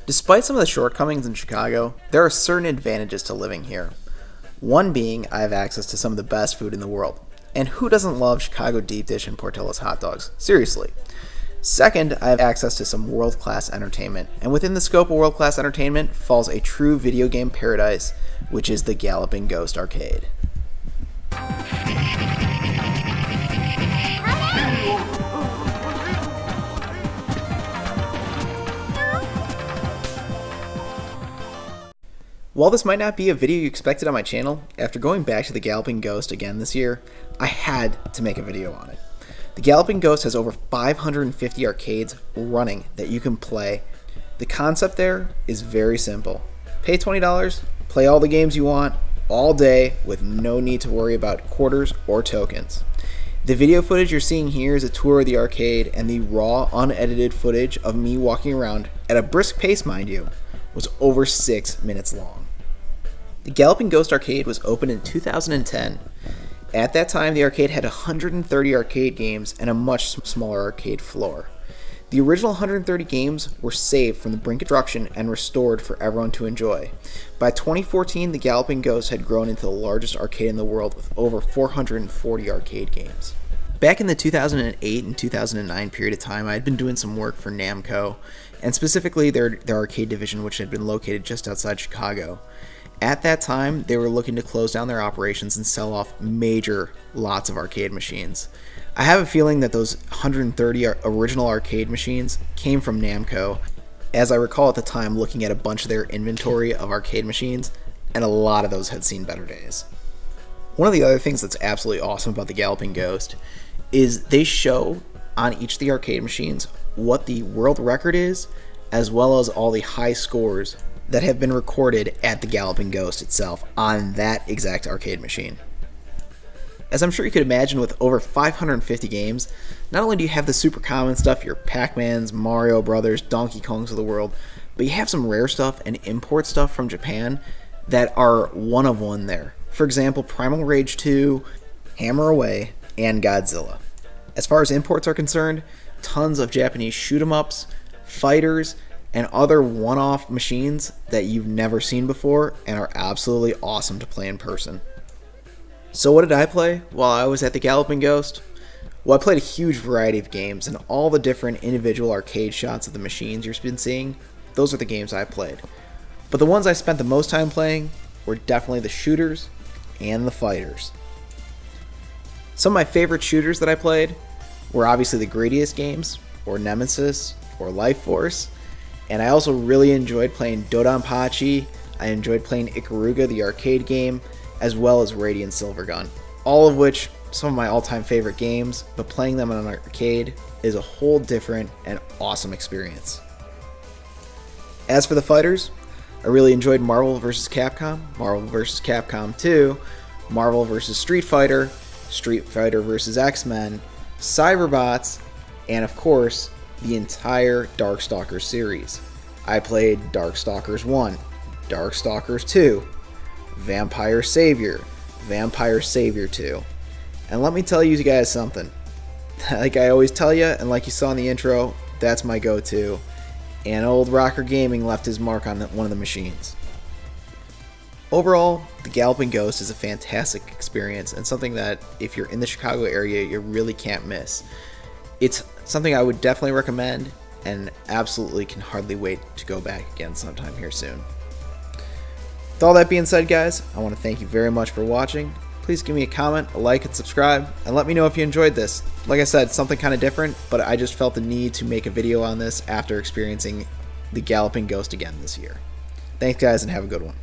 Despite some of the shortcomings in Chicago, there are certain advantages to living here. One being I have access to some of the best food in the world. And who doesn't love Chicago deep dish and Portillos hot dogs? Seriously. Second, I have access to some world-class entertainment. And within the scope of world-class entertainment falls a true video game paradise, which is the Galloping Ghost Arcade. While this might not be a video you expected on my channel, after going back to the Galloping Ghost again this year, I had to make a video on it. The Galloping Ghost has over 550 arcades running that you can play. The concept there is very simple. Pay $20, play all the games you want, all day, with no need to worry about quarters or tokens. The video footage you're seeing here is a tour of the arcade, and the raw, unedited footage of me walking around, at a brisk pace mind you, was over 6 minutes long. The Galloping Ghost Arcade was opened in 2010. At that time, the arcade had 130 arcade games and a much smaller arcade floor. The original 130 games were saved from the brink of destruction and restored for everyone to enjoy. By 2014, the Galloping Ghost had grown into the largest arcade in the world with over 440 arcade games. Back in the 2008 and 2009 period of time, I had been doing some work for Namco, and specifically their arcade division, which had been located just outside Chicago. At that time, they were looking to close down their operations and sell off major lots of arcade machines. I have a feeling that those 130 original arcade machines came from Namco, as I recall at the time looking at a bunch of their inventory of arcade machines, and a lot of those had seen better days. One of the other things that's absolutely awesome about the Galloping Ghost is they show on each of the arcade machines what the world record is, as well as all the high scores that have been recorded at the Galloping Ghost itself on that exact arcade machine. As I'm sure you could imagine, with over 550 games, not only do you have the super common stuff, your Pac-Mans, Mario Brothers, Donkey Kongs of the world, but you have some rare stuff and import stuff from Japan that are one of one there. For example, Primal Rage 2, Hammer Away, and Godzilla. As far as imports are concerned, tons of Japanese shoot-'em-ups, fighters, and other one-off machines that you've never seen before and are absolutely awesome to play in person. So what did I play while I was at the Galloping Ghost? Well, I played a huge variety of games, and all the different individual arcade shots of the machines you've been seeing, those are the games I played. But the ones I spent the most time playing were definitely the shooters and the fighters. Some of my favorite shooters that I played were obviously the Gradius games, or Nemesis, or Life Force. And I also really enjoyed playing Dodonpachi. I enjoyed playing Ikaruga, the arcade game, as well as Radiant Silvergun. All of which, some of my all-time favorite games, but playing them on an arcade is a whole different and awesome experience. As for the fighters, I really enjoyed Marvel vs. Capcom, Marvel vs. Capcom 2, Marvel vs. Street Fighter vs. X-Men, Cyberbots, and of course, the entire Darkstalkers series. I played Darkstalkers 1, Darkstalkers 2, Vampire Savior, Vampire Savior 2. And let me tell you guys something. Like I always tell you, and like you saw in the intro, that's my go-to. And old RockerGaming left his mark on one of the machines. Overall, the Galloping Ghost is a fantastic experience and something that, if you're in the Chicago area, you really can't miss. It's something I would definitely recommend, and absolutely can hardly wait to go back again sometime here soon. With all that being said, guys, I want to thank you very much for watching. Please give me a comment, a like, and subscribe, and let me know if you enjoyed this. Like I said, something kind of different, but I just felt the need to make a video on this after experiencing the Galloping Ghost again this year. Thanks, guys, and have a good one.